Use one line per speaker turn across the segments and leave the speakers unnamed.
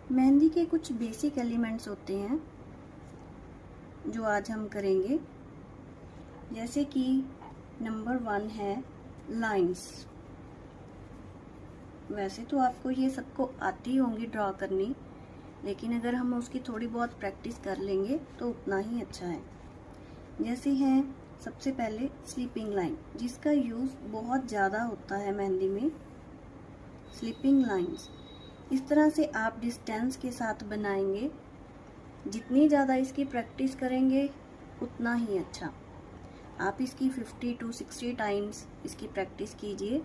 मेहंदी के कुछ basic elements होते हैं जो आज हम करेंगे, जैसे कि नंबर 1 है लाइंस। वैसे तो आपको ये सबको आती होंगी ड्रॉ करनी, लेकिन अगर हम उसकी थोड़ी बहुत प्रैक्टिस कर लेंगे तो उतना ही अच्छा है। जैसे है सबसे पहले स्लीपिंग लाइन, जिसका यूज़ बहुत ज़्यादा होता है मेहंदी में। स्लीपिंग लाइंस इस तरह से आप डिस्टेंस के साथ बनाएंगे। जितनी ज़्यादा इसकी प्रैक्टिस करेंगे उतना ही अच्छा। आप इसकी 50 to 60 टाइम्स इसकी प्रैक्टिस कीजिए।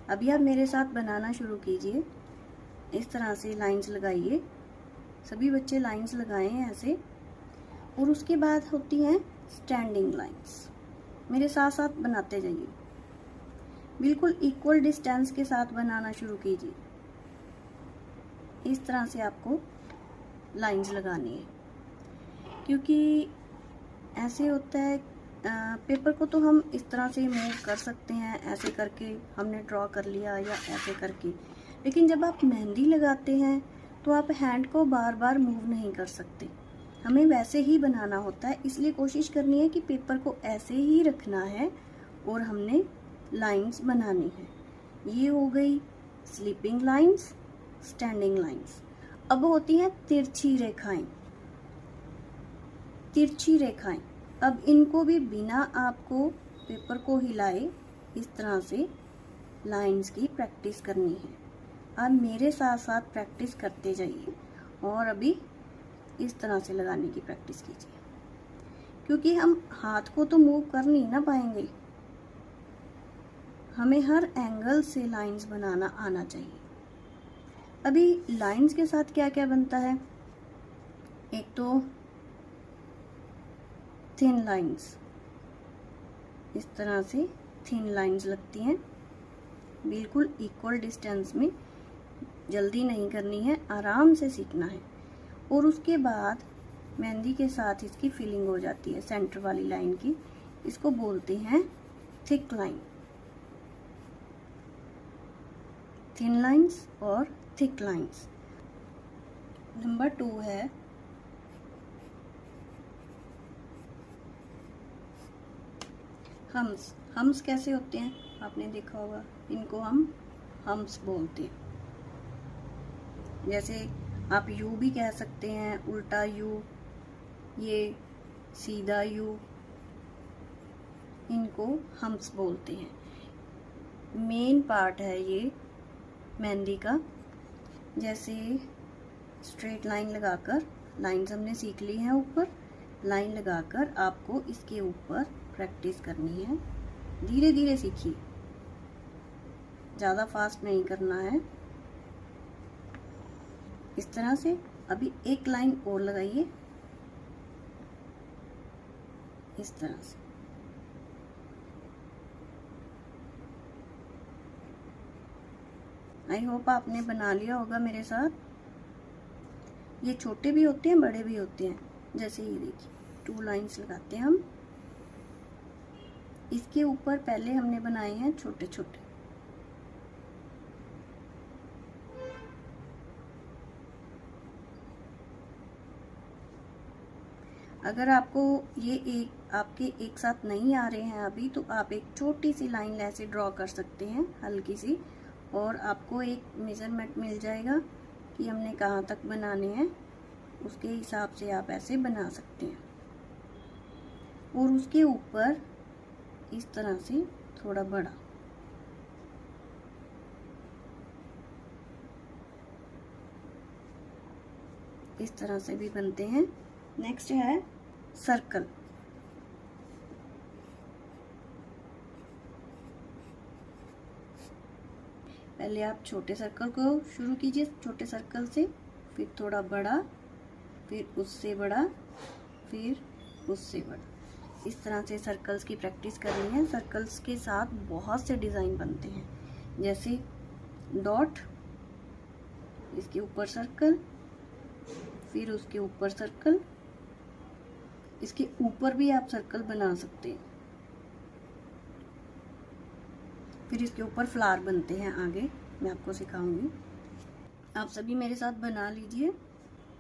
अभी आप मेरे साथ बनाना शुरू कीजिए। इस तरह से लाइंस लगाइए, सभी बच्चे लाइंस लगाएं ऐसे। और उसके बाद होती हैं स्टैंडिंग लाइंस। मेरे साथ साथ बनाते जाइए, बिल्कुल इक्वल डिस्टेंस के साथ बनाना शुरू कीजिए। इस तरह से आपको लाइंस लगानी है, क्योंकि ऐसे होता है पेपर को तो हम इस तरह से मूव कर सकते हैं, ऐसे करके हमने ड्रॉ कर लिया या ऐसे करके, लेकिन जब आप मेहंदी लगाते हैं तो आप हैंड को बार बार मूव नहीं कर सकते। हमें वैसे ही बनाना होता है, इसलिए कोशिश करनी है कि पेपर को ऐसे ही रखना है और हमने लाइंस बनानी है। ये हो गई स्लीपिंग लाइंस, स्टैंडिंग लाइंस। अब होती हैं तिरछी रेखाएं। तिरछी रेखाएं, अब इनको भी बिना आपको पेपर को हिलाए इस तरह से लाइंस की प्रैक्टिस करनी है। आप मेरे साथ साथ प्रैक्टिस करते जाइए और अभी इस तरह से लगाने की प्रैक्टिस कीजिए, क्योंकि हम हाथ को तो मूव कर नहीं ना पाएंगे। हमें हर एंगल से लाइंस बनाना आना चाहिए। अभी लाइंस के साथ क्या क्या बनता है, एक तो थिन लाइंस। इस तरह से थिन लाइंस लगती हैं, बिल्कुल इक्वल डिस्टेंस में। जल्दी नहीं करनी है, आराम से सीखना है। और उसके बाद मेहंदी के साथ इसकी फिलिंग हो जाती है सेंटर वाली लाइन की। इसको बोलते हैं थिक लाइन। थिन लाइंस और थिक लाइंस। नंबर 2 है हम्स। हम्स कैसे होते हैं आपने देखा होगा, इनको हम हम्स बोलते हैं। जैसे आप यू भी कह सकते हैं, उल्टा यू, ये सीधा यू, इनको हम्स बोलते हैं। मेन पार्ट है ये मेहंदी का। जैसे स्ट्रेट लाइन लगाकर, लाइंस हमने सीख ली हैं, ऊपर लाइन लगाकर आपको इसके ऊपर प्रैक्टिस करनी है। धीरे धीरे सीखिए, ज़्यादा फास्ट नहीं करना है। इस तरह से अभी एक लाइन और लगाइए, इस तरह से। आई होप आपने बना लिया होगा मेरे साथ। ये छोटे भी होते हैं, बड़े भी होते हैं। जैसे ये देखिए 2 लाइंस लगाते हैं हम। इसके ऊपर पहले हमने बनाए हैं छोटे छोटे। अगर आपको ये आपके एक साथ नहीं आ रहे हैं अभी, तो आप एक छोटी सी लाइन ऐसे ड्रॉ कर सकते हैं, हल्की सी, और आपको एक मेजरमेंट मिल जाएगा कि हमने कहाँ तक बनाने हैं। उसके हिसाब से आप ऐसे बना सकते हैं। और उसके ऊपर इस तरह से थोड़ा बड़ा, इस तरह से भी बनते हैं। नेक्स्ट है सर्कल। पहले आप छोटे सर्कल को शुरू कीजिए, छोटे सर्कल से, फिर थोड़ा बड़ा, फिर उससे बड़ा, फिर उससे बड़ा। इस तरह से सर्कल्स की प्रैक्टिस करनी है। सर्कल्स के साथ बहुत से डिज़ाइन बनते हैं, जैसे डॉट, इसके ऊपर सर्कल, फिर उसके ऊपर सर्कल, इसके ऊपर भी आप सर्कल बना सकते हैं। फिर इसके ऊपर फ्लावर बनते हैं, आगे मैं आपको सिखाऊंगी। आप सभी मेरे साथ बना लीजिए।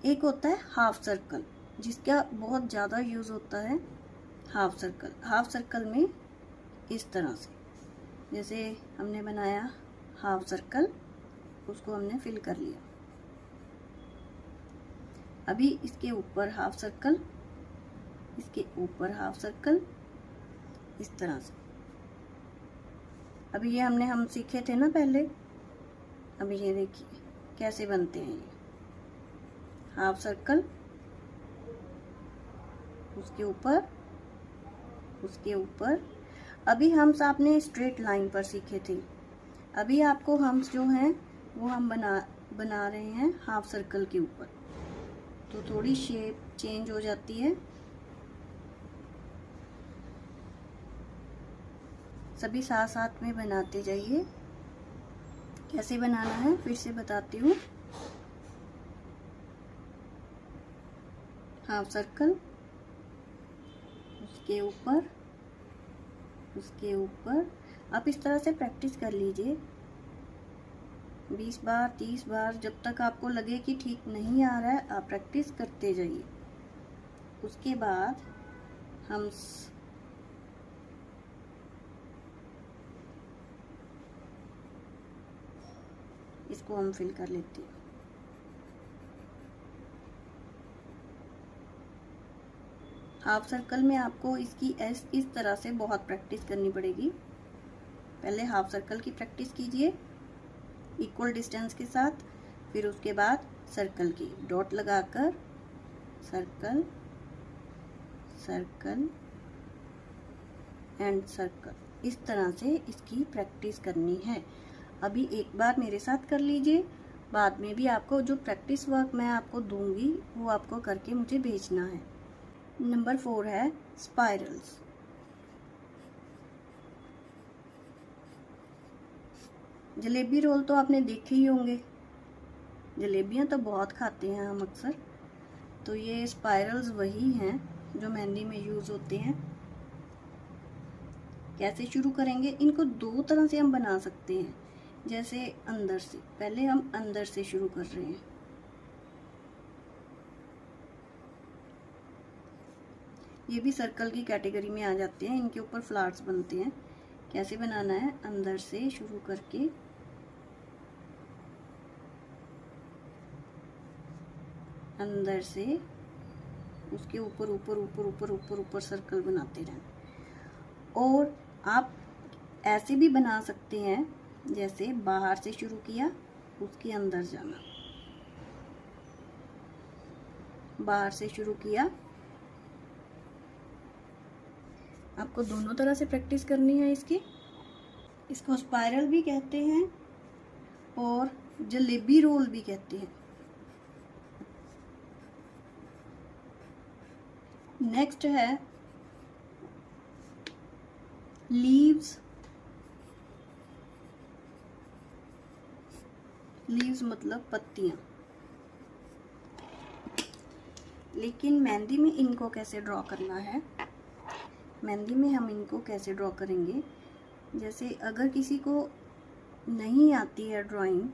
एक होता है हाफ सर्कल, जिसका बहुत ज़्यादा यूज़ होता है। हाफ सर्कल, हाफ सर्कल में इस तरह से, जैसे हमने बनाया हाफ सर्कल, उसको हमने फिल कर लिया। अभी इसके ऊपर हाफ सर्कल, इसके ऊपर हाफ सर्कल, इस तरह से। अभी ये हम सीखे थे ना पहले। अभी ये देखिए कैसे बनते हैं ये हाफ सर्कल, उसके ऊपर, उसके ऊपर। अभी हम आपने स्ट्रेट लाइन पर सीखे थे। अभी आपको हम जो हैं वो हम बना रहे हैं हाफ सर्कल के ऊपर, तो थोड़ी शेप चेंज हो जाती है। सभी साथ साथ में बनाते जाइए। कैसे बनाना है फिर से बताती हूँ। हाफ सर्कल, उसके ऊपर, उसके ऊपर। आप इस तरह से प्रैक्टिस कर लीजिए 20 बार 30 बार, जब तक आपको लगे कि ठीक नहीं आ रहा है आप प्रैक्टिस करते जाइए। उसके बाद हम इसको हम फिल कर लेते हैं। हाफ सर्कल में आपको इसकी इस तरह से बहुत प्रैक्टिस करनी पड़ेगी। पहले हाफ सर्कल की प्रैक्टिस कीजिए इक्वल डिस्टेंस के साथ, फिर उसके बाद सर्कल की डॉट लगाकर सर्कल, सर्कल एंड सर्कल, इस तरह से इसकी प्रैक्टिस करनी है। अभी एक बार मेरे साथ कर लीजिए, बाद में भी आपको जो प्रैक्टिस वर्क मैं आपको दूंगी वो आपको करके मुझे भेजना है। नंबर 4 है स्पाइरल्स। जलेबी रोल तो आपने देखे ही होंगे, जलेबियां तो बहुत खाते हैं हम अक्सर। तो ये स्पाइरल्स वही हैं जो मेहंदी में यूज होते हैं। कैसे शुरू करेंगे, इनको दो तरह से हम बना सकते हैं। जैसे अंदर से, पहले हम अंदर से शुरू कर रहे हैं। ये भी सर्कल की कैटेगरी में आ जाते हैं, इनके ऊपर फ्लावर्स बनते हैं। कैसे बनाना है, अंदर से शुरू करके अंदर से उसके ऊपर ऊपर ऊपर ऊपर ऊपर ऊपर सर्कल बनाते रहना। और आप ऐसे भी बना सकते हैं, जैसे बाहर से शुरू किया उसके अंदर जाना, बाहर से शुरू किया। आपको दोनों तरह से प्रैक्टिस करनी है इसकी। इसको स्पाइरल भी कहते हैं और जलेबी रोल भी कहते हैं। नेक्स्ट है लीव्स। लीव्स मतलब पत्तियां। लेकिन मेहंदी में इनको कैसे ड्रॉ करना है, मेहंदी में हम इनको कैसे ड्रॉ करेंगे, जैसे अगर किसी को नहीं आती है ड्राइंग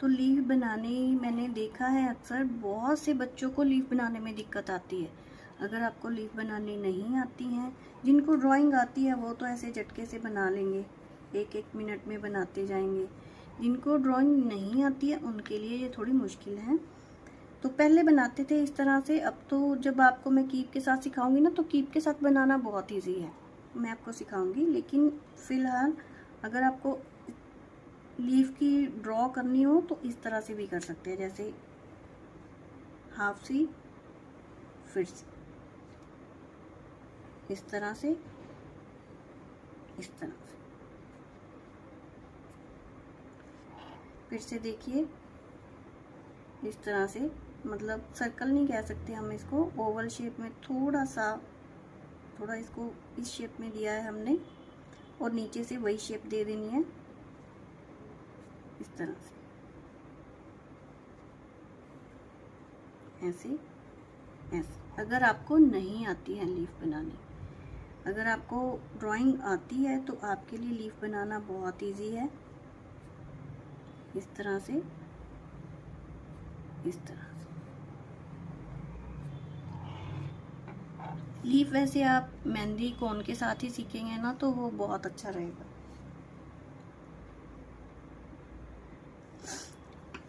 तो लीफ बनाने, मैंने देखा है अक्सर बहुत से बच्चों को लीफ बनाने में दिक्कत आती है। अगर आपको लीफ बनानी नहीं आती है, जिनको ड्राइंग आती है वो तो ऐसे झटके से बना लेंगे, एक एक मिनट में बनाते जाएंगे। जिनको ड्राइंग नहीं आती है उनके लिए ये थोड़ी मुश्किल है। तो पहले बनाते थे इस तरह से, अब तो जब आपको मैं कीप के साथ सिखाऊंगी ना, तो कीप के साथ बनाना बहुत ईजी है, मैं आपको सिखाऊंगी। लेकिन फिलहाल अगर आपको लीफ की ड्रॉ करनी हो तो इस तरह से भी कर सकते हैं, जैसे हाफ सी, फिर से इस तरह से, इस तरह से, फिर से देखिए इस तरह से। मतलब सर्कल नहीं कह सकते हम इसको, ओवल शेप में थोड़ा इसको इस शेप में दिया है हमने, और नीचे से वही शेप दे देनी है इस तरह से, ऐसे ऐसे। अगर आपको नहीं आती है लीफ बनानी, अगर आपको ड्राइंग आती है तो आपके लिए लीफ बनाना बहुत इजी है। इस तरह से इस तरह से। लीफ वैसे आप मेहंदी कोन के साथ ही सीखेंगे ना तो वो बहुत अच्छा रहेगा।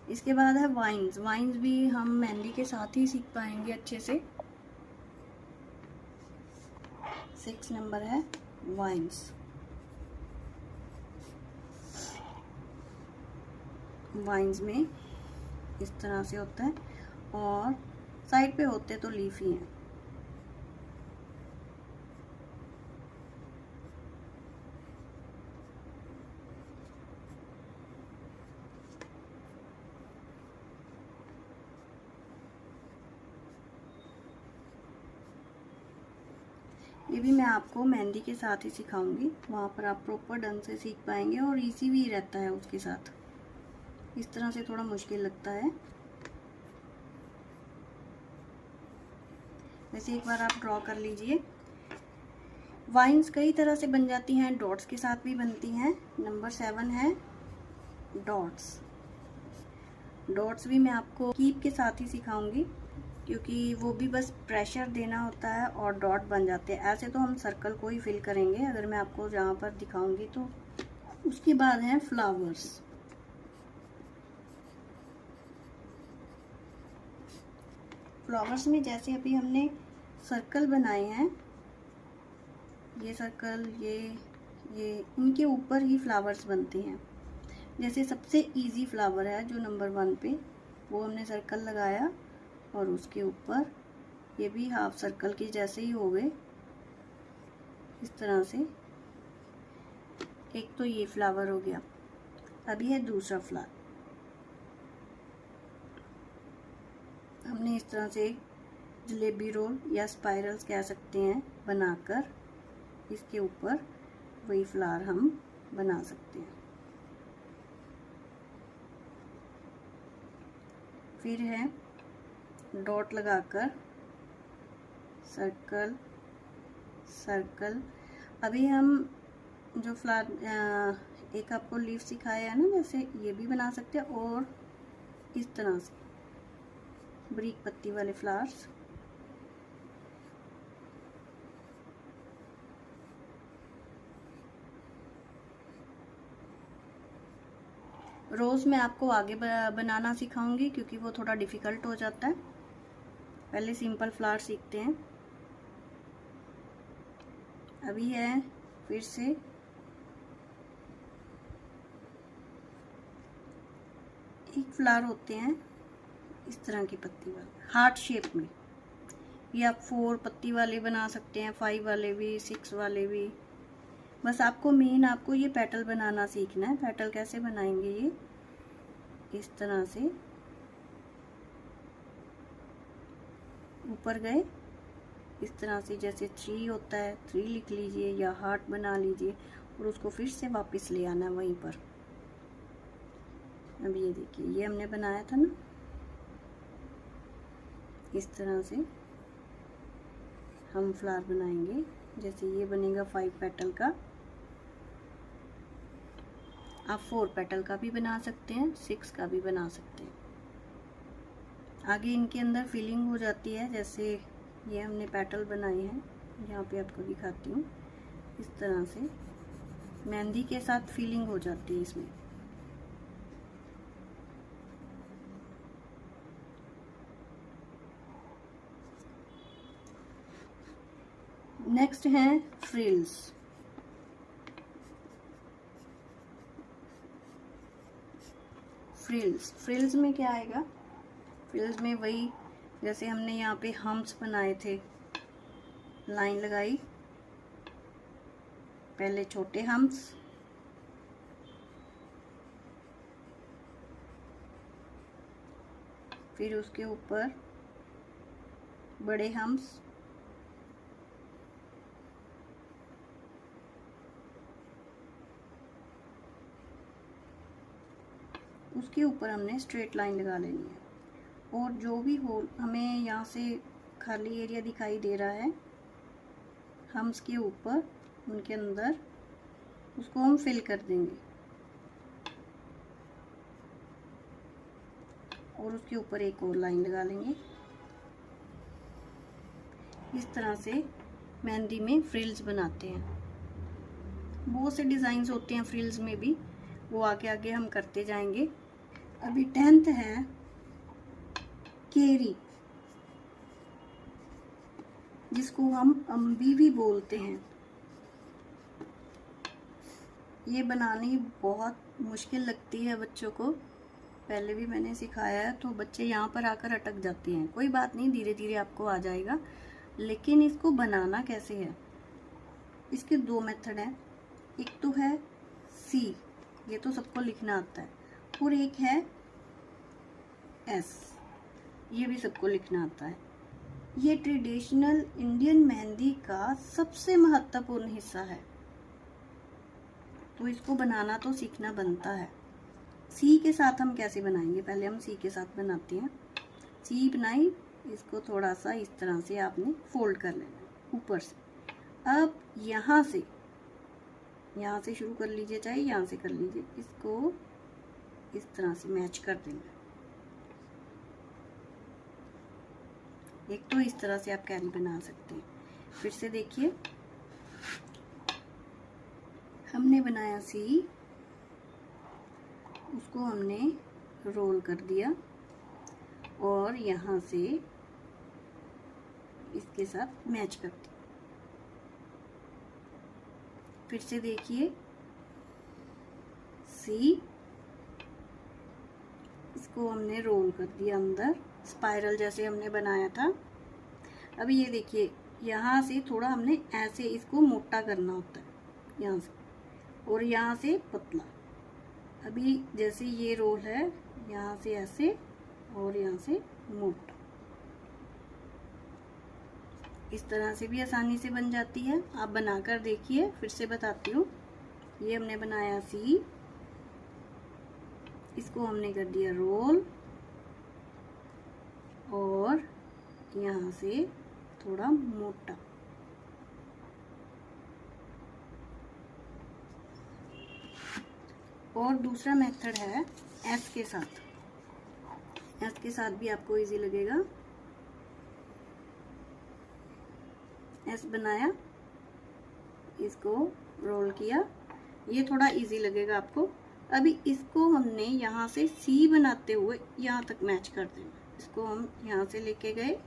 इसके बाद है वाइन्स। वाइन्स भी हम मेहंदी के साथ ही सीख पाएंगे अच्छे से। 6 नंबर है वाइन्स। वाइन्स में इस तरह से होता है और साइड पे होते तो लीफ ही हैं। ये भी मैं आपको मेहंदी के साथ ही सिखाऊंगी, वहाँ पर आप प्रॉपर ढंग से सीख पाएंगे और इजी भी रहता है उसके साथ। इस तरह से थोड़ा मुश्किल लगता है। वैसे एक बार आप ड्रॉ कर लीजिए। वाइन्स कई तरह से बन जाती हैं, डॉट्स के साथ भी बनती हैं। नंबर 7 है डॉट्स। डॉट्स भी मैं आपको कीप के साथ ही सिखाऊंगी, क्योंकि वो भी बस प्रेशर देना होता है और डॉट बन जाते हैं। ऐसे तो हम सर्कल को ही फिल करेंगे, अगर मैं आपको जहाँ पर दिखाऊंगी तो। उसके बाद है फ्लावर्स। फ्लावर्स में जैसे अभी हमने सर्कल बनाए हैं, ये सर्कल, ये इनके ऊपर ही फ्लावर्स बनते हैं। जैसे सबसे इजी फ्लावर है जो नंबर 1 पे, वो हमने सर्कल लगाया और उसके ऊपर ये भी हाफ सर्कल के जैसे ही हो गए इस तरह से। एक तो ये फ्लावर हो गया। अभी है दूसरा फ्लावर। हमने इस तरह से जलेबी रोल या स्पाइरल्स कह सकते हैं बनाकर इसके ऊपर वही फ्लावर हम बना सकते हैं। फिर है डॉट लगाकर सर्कल सर्कल। अभी हम जो फ्लावर एक आपको लीफ सिखाया है ना, जैसे ये भी बना सकते हैं और इस तरह से बारीक पत्ती वाले फ्लावर्स। रोज़ मैं आपको आगे बनाना सिखाऊंगी, क्योंकि वो थोड़ा डिफ़िकल्ट हो जाता है। पहले सिंपल फ्लावर सीखते हैं। अभी है फिर से एक फ्लावर होते हैं इस तरह की पत्ती वाले हार्ट शेप में। ये आप 4 पत्ती वाले बना सकते हैं, 5 वाले भी, 6 वाले भी। बस आपको मेन आपको ये पेटल बनाना सीखना है। पेटल कैसे बनाएंगे, ये इस तरह से ऊपर गए इस तरह से, जैसे 3 होता है 3 लिख लीजिए या हार्ट बना लीजिए और उसको फिर से वापस ले आना है वहीं पर। अब ये देखिए, ये हमने बनाया था ना, इस तरह से हम फ्लावर बनाएंगे। जैसे ये बनेगा 5 पेटल का, आप 4 पेटल का भी बना सकते हैं, 6 का भी बना सकते हैं। आगे इनके अंदर फिलिंग हो जाती है। जैसे ये हमने पेटल बनाए हैं, यहाँ पे आपको दिखाती हूँ। इस तरह से मेहंदी के साथ फिलिंग हो जाती है इसमें। नेक्स्ट है फ्रिल्स। फ्रिल्स में क्या आएगा, फ्रिल्स में वही जैसे हमने यहाँ पे हम्स बनाए थे, लाइन लगाई, पहले छोटे हम्स, फिर उसके ऊपर बड़े हम्स, उसके ऊपर हमने स्ट्रेट लाइन लगा लेनी है। और जो भी होल हमें यहाँ से खाली एरिया दिखाई दे रहा है हम्स के ऊपर, उनके अंदर उसको हम फिल कर देंगे। और उसके ऊपर एक और लाइन लगा लेंगे। इस तरह से मेहंदी में फ्रिल्स बनाते हैं। बहुत से डिज़ाइंस होते हैं फ्रिल्स में भी, वो आगे आगे हम करते जाएंगे। अभी 10th है केरी, जिसको हम अम्बी भी बोलते हैं। ये बनानी बहुत मुश्किल लगती है बच्चों को, पहले भी मैंने सिखाया है, तो बच्चे यहाँ पर आकर अटक जाते हैं। कोई बात नहीं, धीरे धीरे आपको आ जाएगा। लेकिन इसको बनाना कैसे है, इसके 2 मेथड हैं। एक तो है सी, ये तो सबको लिखना आता है, और एक है एस, ये भी सबको लिखना आता है। ये ट्रेडिशनल इंडियन मेहंदी का सबसे महत्वपूर्ण हिस्सा है, तो इसको बनाना तो सीखना बनता है। सी के साथ हम कैसे बनाएंगे, पहले हम सी के साथ बनाते हैं। सी बनाई, इसको थोड़ा सा इस तरह से आपने फोल्ड कर लेना ऊपर से। अब यहाँ से शुरू कर लीजिए, चाहे यहाँ से कर लीजिए। इसको इस तरह से मैच कर देना। एक तो इस तरह से आप कैरी बना सकते हैं। फिर से देखिए, हमने बनाया सी, उसको हमने रोल कर दिया और यहाँ से इसके साथ मैच कर दिया। फिर से देखिए, सी, इसको हमने रोल कर दिया अंदर, स्पाइरल जैसे हमने बनाया था। अब ये देखिए, यहाँ से थोड़ा हमने ऐसे इसको मोटा करना होता है, यहाँ से, और यहाँ से पतला। अभी जैसे ये रोल है, यहाँ से ऐसे और यहाँ से मोटा, इस तरह से भी आसानी से बन जाती है। आप बनाकर देखिए, फिर से बताती हूँ। ये हमने बनाया सी, इसको हमने कर दिया रोल, और यहाँ से थोड़ा मोटा। और दूसरा मेथड है एस के साथ। एस के साथ भी आपको इजी लगेगा। एस बनाया, इसको रोल किया, ये थोड़ा इजी लगेगा आपको। अभी इसको हमने यहाँ से सी बनाते हुए यहाँ तक मैच कर देना। इसको हम यहाँ से लेके गए,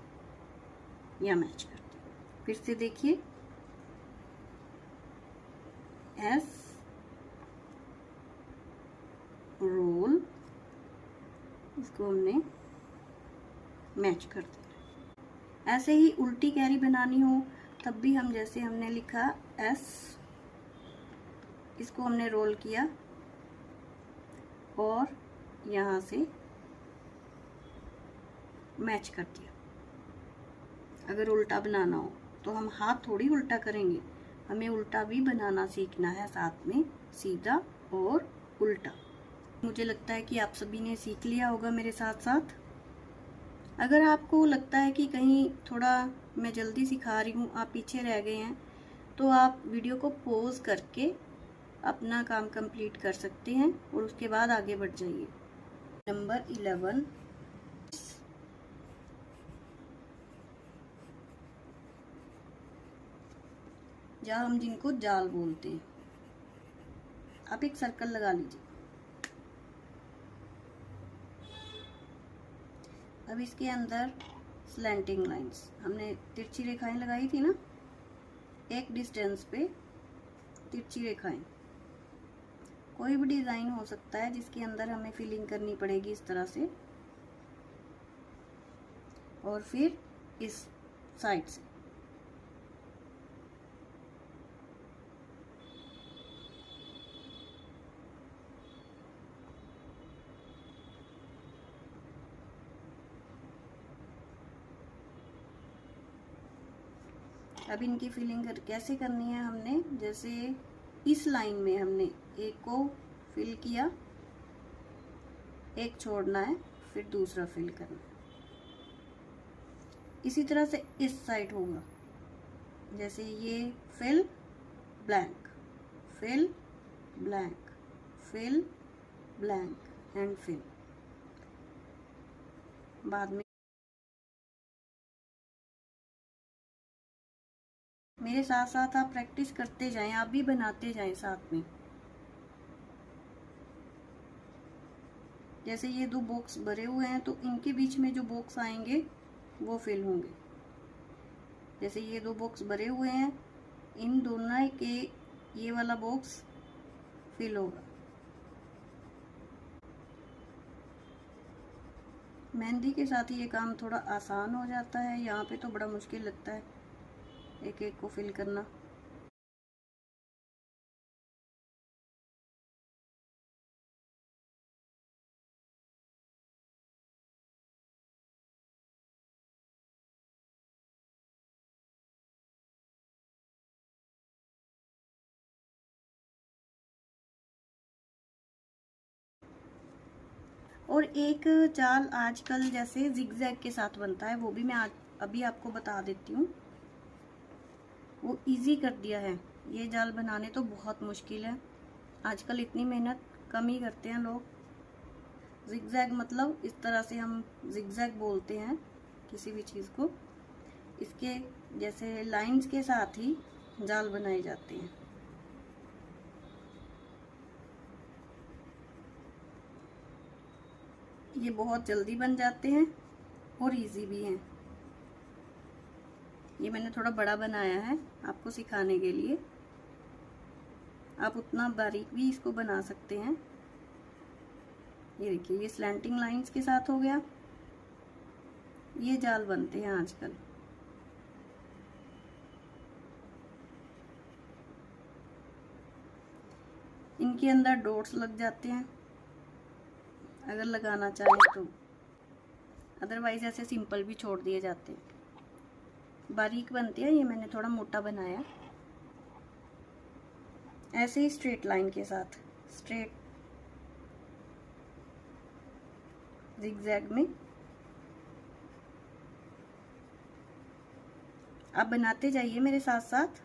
या मैच कर दिया। फिर से देखिए, एस, रोल, इसको हमने मैच कर दिया। ऐसे ही उल्टी कैरी बनानी हो तब भी हम, जैसे हमने लिखा एस, इसको हमने रोल किया और यहाँ से मैच कर दिया। अगर उल्टा बनाना हो तो हम हाथ थोड़ी उल्टा करेंगे, हमें उल्टा भी बनाना सीखना है साथ में, सीधा और उल्टा। मुझे लगता है कि आप सभी ने सीख लिया होगा मेरे साथ साथ। अगर आपको लगता है कि कहीं थोड़ा मैं जल्दी सिखा रही हूँ, आप पीछे रह गए हैं, तो आप वीडियो को पॉज करके अपना काम कंप्लीट कर सकते हैं और उसके बाद आगे बढ़ जाइए। नंबर 11, जहाँ हम जिनको जाल बोलते हैं। आप एक सर्कल लगा लीजिए। अब इसके अंदर स्लैंटिंग लाइंस, हमने तिरछी रेखाएं लगाई थी ना, एक डिस्टेंस पे तिरछी रेखाएं। कोई भी डिजाइन हो सकता है जिसके अंदर हमें फिलिंग करनी पड़ेगी इस तरह से, और फिर इस साइड से। अब इनकी फिलिंग कैसे करनी है, हमने जैसे इस लाइन में हमने एक को फिल किया, एक छोड़ना है, फिर दूसरा फिल करना है। इसी तरह से इस साइड होगा, जैसे ये fill blank, fill blank, fill blank and fill. बाद में। मेरे साथ साथ आप प्रैक्टिस करते जाएं, आप भी बनाते जाएं साथ में। जैसे ये 2 बॉक्स भरे हुए हैं तो इनके बीच में जो बॉक्स आएंगे वो फिल होंगे। जैसे ये 2 बॉक्स भरे हुए हैं, इन दोनों के ये वाला बॉक्स फिल होगा। मेहंदी के साथ ही ये काम थोड़ा आसान हो जाता है, यहाँ पे तो बड़ा मुश्किल लगता है एक एक को फिल करना। और एक जाल आजकल जैसे जिगजैग के साथ बनता है, वो भी मैं अभी आपको बता देती हूँ। वो इजी कर दिया है। ये जाल बनाने तो बहुत मुश्किल है, आजकल इतनी मेहनत कम ही करते हैं लोग। जिगजैग मतलब इस तरह से हम जिगजैग बोलते हैं किसी भी चीज़ को। इसके जैसे लाइंस के साथ ही जाल बनाए जाते हैं। ये बहुत जल्दी बन जाते हैं और इजी भी हैं। ये मैंने थोड़ा बड़ा बनाया है आपको सिखाने के लिए, आप उतना बारीक भी इसको बना सकते हैं। ये देखिए, ये स्लैंटिंग लाइंस के साथ हो गया। ये जाल बनते हैं आजकल। इनके अंदर डॉट्स लग जाते हैं अगर लगाना चाहे तो, अदरवाइज ऐसे सिंपल भी छोड़ दिए जाते हैं। बारीक बनते हैं, ये मैंने थोड़ा मोटा बनाया। ऐसे ही स्ट्रेट लाइन के साथ, स्ट्रेट जिगजैग में आप बनाते जाइए मेरे साथ साथ।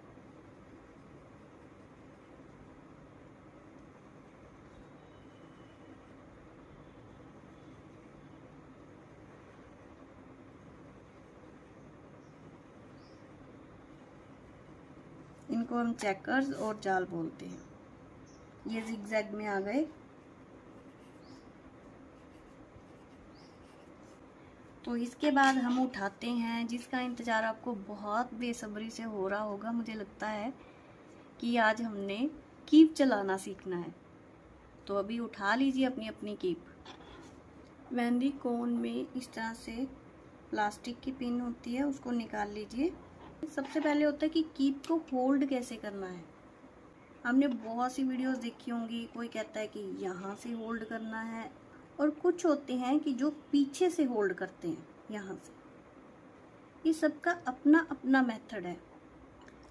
इनको हम चेकर्स और जाल बोलते हैं। ये जिगजैग में आ गए। तो इसके बाद हम उठाते हैं, जिसका इंतज़ार आपको बहुत बेसब्री से हो रहा होगा मुझे लगता है, कि आज हमने कीप चलाना सीखना है। तो अभी उठा लीजिए अपनी अपनी कीप। मेहंदी कोन में इस तरह से प्लास्टिक की पिन होती है, उसको निकाल लीजिए। सबसे पहले होता है कि कीप को होल्ड कैसे करना है। हमने बहुत सी वीडियोस देखी होंगी, कोई कहता है कि यहाँ से होल्ड करना है, और कुछ होते हैं कि जो पीछे से होल्ड करते हैं यहाँ से। ये सबका अपना अपना मेथड है।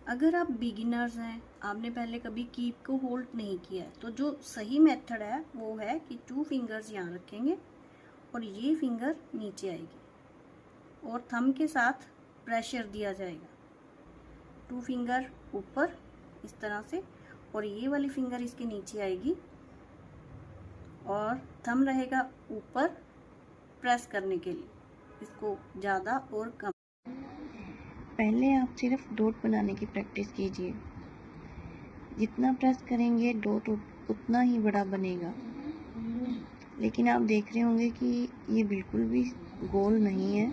अगर आप बिगिनर्स हैं, आपने पहले कभी कीप को होल्ड नहीं किया है, तो जो सही मेथड है वो है कि 2 फिंगर्स यहाँ रखेंगे और ये फिंगर नीचे आएगी और थंब के साथ प्रेशर दिया जाएगा। 2 फिंगर ऊपर इस तरह से, और ये वाली फिंगर इसके नीचे आएगी और थंब रहेगा ऊपर प्रेस करने के लिए, इसको ज़्यादा और कम। पहले आप सिर्फ डॉट बनाने की प्रैक्टिस कीजिए। जितना प्रेस करेंगे डॉट उतना ही बड़ा बनेगा। लेकिन आप देख रहे होंगे कि ये बिल्कुल भी गोल नहीं है।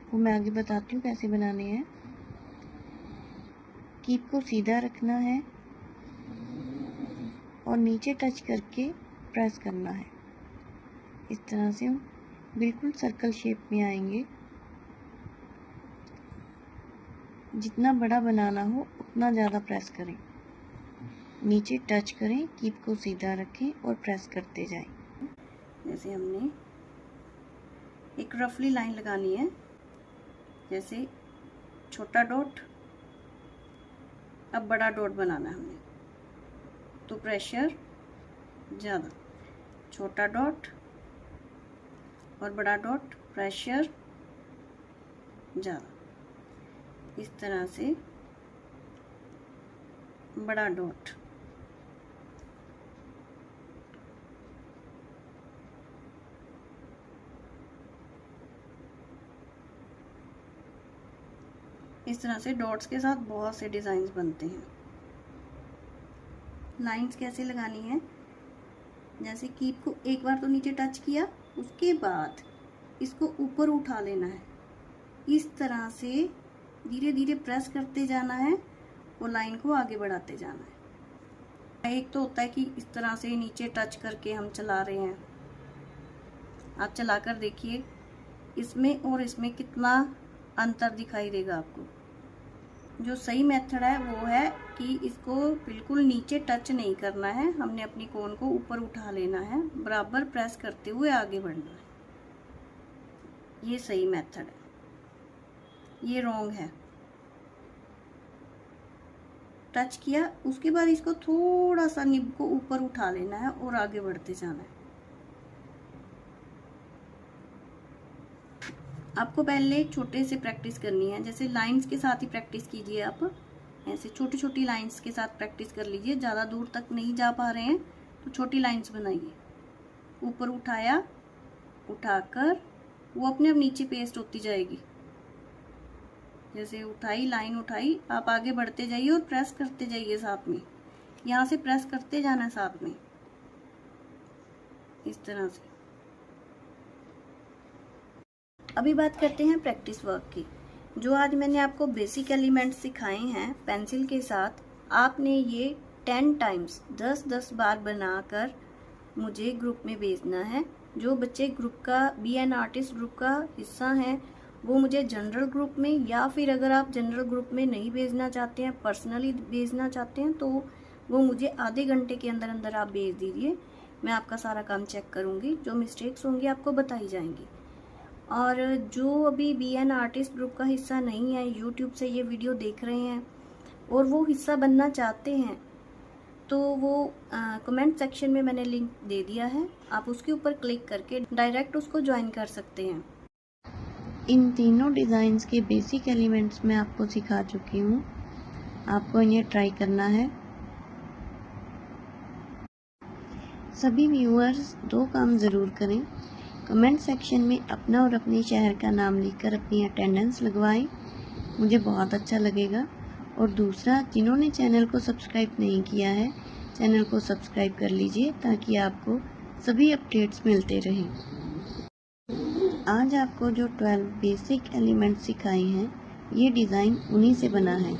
वो मैं आगे बताती हूँ कैसे बनाने हैं। कीप को सीधा रखना है और नीचे टच करके प्रेस करना है। इस तरह से हम बिल्कुल सर्कल शेप में आएंगे। जितना बड़ा बनाना हो उतना ज़्यादा प्रेस करें, नीचे टच करें, कीप को सीधा रखें और प्रेस करते जाएं। जैसे हमने एक रफली लाइन लगानी है, जैसे छोटा डॉट, अब बड़ा डॉट बनाना है हमने, तो प्रेशर ज़्यादा, छोटा डॉट और बड़ा डॉट, प्रेशर ज़्यादा। इस तरह से बड़ा डॉट, इस तरह से डॉट्स के साथ बहुत से डिजाइन बनते हैं। लाइंस कैसे लगानी है, जैसे कीप को एक बार तो नीचे टच किया, उसके बाद इसको ऊपर उठा लेना है। इस तरह से धीरे धीरे प्रेस करते जाना है और लाइन को आगे बढ़ाते जाना है। एक तो होता है कि इस तरह से नीचे टच करके हम चला रहे हैं, आप चलाकर देखिए इसमें और इसमें कितना अंतर दिखाई देगा आपको। जो सही मेथड है वो है कि इसको बिल्कुल नीचे टच नहीं करना है, हमने अपनी कोन को ऊपर उठा लेना है, बराबर प्रेस करते हुए आगे बढ़ना है। ये सही मेथड है, ये रॉन्ग है। टच किया, उसके बाद इसको थोड़ा सा निब को ऊपर उठा लेना है और आगे बढ़ते जाना है। आपको पहले छोटे से प्रैक्टिस करनी है, जैसे लाइंस के साथ ही प्रैक्टिस कीजिए। आप ऐसे छोटी छोटी लाइंस के साथ प्रैक्टिस कर लीजिए। ज़्यादा दूर तक नहीं जा पा रहे हैं तो छोटी लाइंस बनाइए। ऊपर उठाया, उठाकर वो अपने आप नीचे पेस्ट होती जाएगी। जैसे उठाई, लाइन उठाई, आप आगे बढ़ते जाइए और प्रेस करते जाइए साथ में। यहाँ से प्रेस करते जाना साथ में, इस तरह से। अभी बात करते हैं प्रैक्टिस वर्क की। जो आज मैंने आपको बेसिक एलिमेंट्स सिखाए हैं पेंसिल के साथ, आपने ये 10 टाइम्स 10-10 बार बनाकर मुझे ग्रुप में भेजना है। जो बच्चे ग्रुप का BN आर्टिस्ट ग्रुप का हिस्सा हैं वो मुझे जनरल ग्रुप में, या फिर अगर आप जनरल ग्रुप में नहीं भेजना चाहते हैं, पर्सनली भेजना चाहते हैं, तो वो मुझे आधे घंटे के अंदर अंदर आप भेज दीजिए। मैं आपका सारा काम चेक करूँगी, जो मिस्टेक्स होंगी आपको बताई जाएंगी। और जो अभी BN आर्टिस्ट ग्रुप का हिस्सा नहीं है, यूट्यूब से ये वीडियो देख रहे हैं और वो हिस्सा बनना चाहते हैं, तो वो कमेंट सेक्शन में मैंने लिंक दे दिया है, आप उसके ऊपर क्लिक करके डायरेक्ट उसको ज्वाइन कर सकते हैं।
इन तीनों डिज़ाइंस के बेसिक एलिमेंट्स मैं आपको सिखा चुकी हूँ, आपको इन्हें ट्राई करना है। सभी व्यूअर्स 2 काम ज़रूर करें। कमेंट सेक्शन में अपना और अपने शहर का नाम लिखकर अपनी अटेंडेंस लगवाएं, मुझे बहुत अच्छा लगेगा। और दूसरा, जिन्होंने चैनल को सब्सक्राइब नहीं किया है, चैनल को सब्सक्राइब कर लीजिए ताकि आपको सभी अपडेट्स मिलते रहें। आज आपको जो 12 बेसिक एलिमेंट्स सिखाए हैं, ये डिज़ाइन उन्हीं से बना है।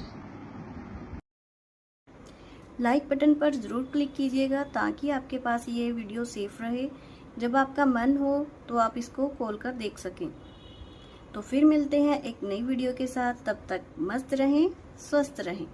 लाइक बटन पर ज़रूर क्लिक कीजिएगा ताकि आपके पास ये वीडियो सेफ रहे। जब आपका मन हो तो आप इसको खोलकर देख सकें। तो फिर मिलते हैं एक नई वीडियो के साथ, तब तक मस्त रहें, स्वस्थ रहें।